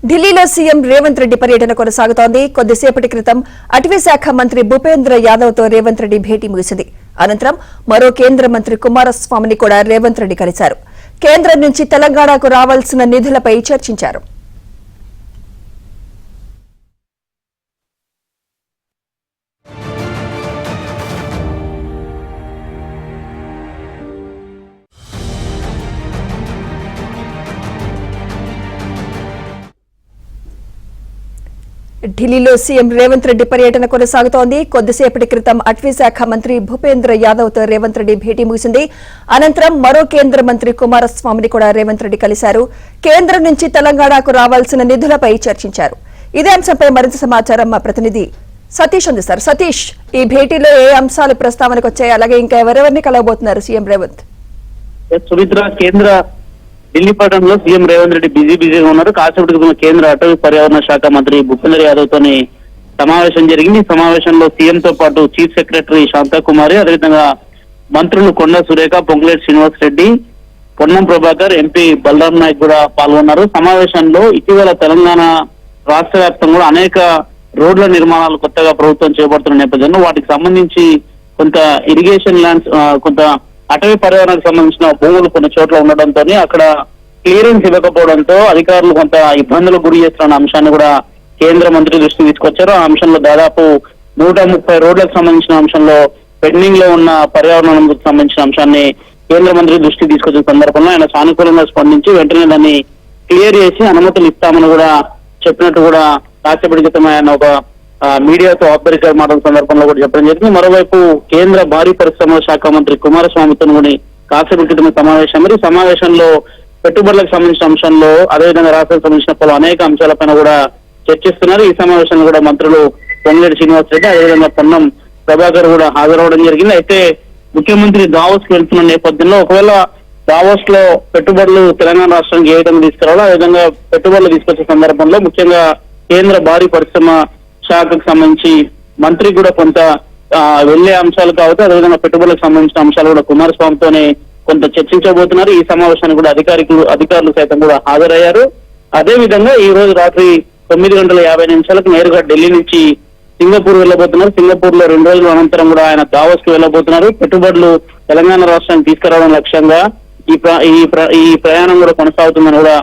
ఢిల్లీలో సీఎం రేవంత్ రెడ్డి పర్యటన కొనసాగుతోంది. కొద్దిసేపటి క్రితం అటవీ శాఖ మంత్రి భూపేంద్ర యాదవ్ తో రేవంత్ రెడ్డి భేటీ ముగిసింది. అనంతరం మరో కేంద్ర మంత్రి కుమారస్వామిని కూడా రేవంత్ రెడ్డి కలిశారు. కేంద్రం నుంచి తెలంగాణకు రావాల్సిన నిధులపై చర్చించారు. ఢిల్లీలో సీఎం రేవంత్ రెడ్డి పర్యటన కొనసాగుతోంది. కొద్దిసేపటి క్రితం అటవీ శాఖ మంత్రి భూపేంద్ర యాదవ్ తో రేవంత్ రెడ్డి భేటీ ముగిసింది. అనంతరం మరో కేంద్ర మంత్రి కుమారస్వామిని కూడా రేవంత్ రెడ్డి కలిశారు. కేంద్రం నుంచి తెలంగాణకు రావాల్సిన నిధులపై చర్చించారు. ఇదే అంశంపై మరింత సమాచారం మా ప్రతినిధి సతీష్ అందిస్తారు. సతీష్, ఈ భేటీలో ఏ అంశాలు ప్రస్తావనకు వచ్చాయి, అలాగే ఇంకా ఎవరెవరిని కలవబోతున్నారు సీఎం రేవంత్? సుమిత్ర, కేంద్ర ఢిల్లీ పట్టణంలో సీఎం రేవంత్ రెడ్డి బిజీగా ఉన్నారు. కాసేపటి క్రితం కేంద్ర అటవీ పర్యావరణ శాఖ మంత్రి భూపేంద్ర యాదవ్ తోని సమావేశం జరిగింది. ఈ సమావేశంలో సీఎం తో పాటు చీఫ్ సెక్రటరీ శాంతాకుమారి, అదేవిధంగా మంత్రులు కొండా సురేఖ, పొంగులేటి శ్రీనివాస్ రెడ్డి, పొన్నం ప్రభాకర్, ఎంపీ బలరాం నాయక్ కూడా పాల్గొన్నారు. సమావేశంలో ఇటీవల తెలంగాణ రాష్ట్ర వ్యాప్తంగా కూడా అనేక రోడ్ల నిర్మాణాలు కొత్తగా ప్రభుత్వం చేపడుతున్న నేపథ్యంలో వాటికి సంబంధించి కొంత ఇరిగేషన్ ల్యాండ్స్, కొంత అటవీ పర్యావరణానికి సంబంధించిన భూములు కొన్ని చోట్ల ఉండడంతో అక్కడ క్లియరెన్స్ ఇవ్వకపోవడంతో అధికారులు కొంత ఇబ్బందులకు గురి చేస్తున్న అంశాన్ని కూడా కేంద్ర మంత్రి దృష్టికి తీసుకొచ్చారు. ఆ అంశంలో దాదాపు 130 రోడ్లకు సంబంధించిన అంశంలో పెండింగ్ లో ఉన్న పర్యావరణానికి సంబంధించిన అంశాన్ని కేంద్ర మంత్రి దృష్టికి తీసుకొచ్చిన సందర్భంలో ఆయన సానుకూలంగా స్పందించి వెంటనే దాన్ని క్లియర్ చేసి అనుమతులు ఇస్తామని కూడా చెప్పినట్టు కూడా కాసేపటి క్రితం ఆయన ఒక మీడియాతో ఆఫ్ ద రికార్డ్ మాటల సందర్భంలో కూడా చెప్పడం జరిగింది. మరోవైపు కేంద్ర భారీ పరిశ్రమల శాఖ మంత్రి కుమారస్వామితో కూడా కాసేపటి క్రితం సమావేశం. ఈ సమావేశంలో పెట్టుబడులకు సంబంధించిన అంశంలో, అదేవిధంగా రాష్ట్రానికి సంబంధించిన పలు అనేక అంశాలపైన కూడా చర్చిస్తున్నారు. ఈ సమావేశంలో కూడా మంత్రులు పొంగులేటి శ్రీనివాస్ రెడ్డి, అదేవిధంగా పొన్నం ప్రభాకర్ కూడా హాజరవడం జరిగింది. అయితే ముఖ్యమంత్రి దావోస్ కు వెళ్తున్న నేపథ్యంలో ఒకవేళ దావోస్ లో పెట్టుబడులు తెలంగాణ రాష్ట్రానికి ఏ విధంగా తీసుకురావాలో ఆ విధంగా పెట్టుబడులు తీసుకొచ్చే సందర్భంలో ముఖ్యంగా కేంద్ర భారీ పరిశ్రమ శాఖకు సంబంధించి మంత్రి కూడా కొంత వెళ్లే అంశాలు కావచ్చు, అదేవిధంగా పెట్టుబడులకు సంబంధించిన అంశాలు కూడా కుమారస్వామితోనే కొంత చర్చించబోతున్నారు. ఈ సమావేశానికి కూడా అధికారులు సైతం కూడా హాజరయ్యారు. అదే విధంగా ఈ రోజు రాత్రి 9:50 నేరుగా ఢిల్లీ నుంచి సింగపూర్ వెళ్లబోతున్నారు. సింగపూర్ లో 2 రోజుల అనంతరం కూడా ఆయన దావోస్ కు వెళ్లబోతున్నారు. పెట్టుబడులు తెలంగాణ రాష్ట్రానికి తీసుకురావడం లక్ష్యంగా ఈ ప్రయాణం కూడా కొనసాగుతుందని కూడా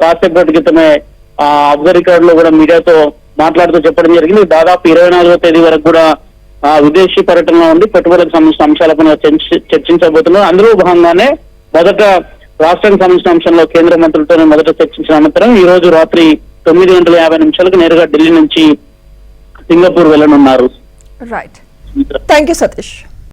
కాసేపటి క్రితమే ఆఫ్ ద రికార్డ్ లో కూడా మీడియాతో మాట్లాడుతూ చెప్పడం జరిగింది. దాదాపు 24వ తేదీ వరకు కూడా విదేశీ పర్యటనలో ఉండి పెట్టుబడులకు సంబంధించిన అంశాలపైన చర్చించబోతున్నారు. అందులో భాగంగానే మొదట రాష్ట్రానికి సంబంధించిన అంశంలో కేంద్ర మంత్రులతో మొదట చర్చించిన అనంతరం ఈ రోజు రాత్రి 9:50 నేరుగా ఢిల్లీ నుంచి సింగపూర్ వెళ్లనున్నారు. Right, thank you Satish.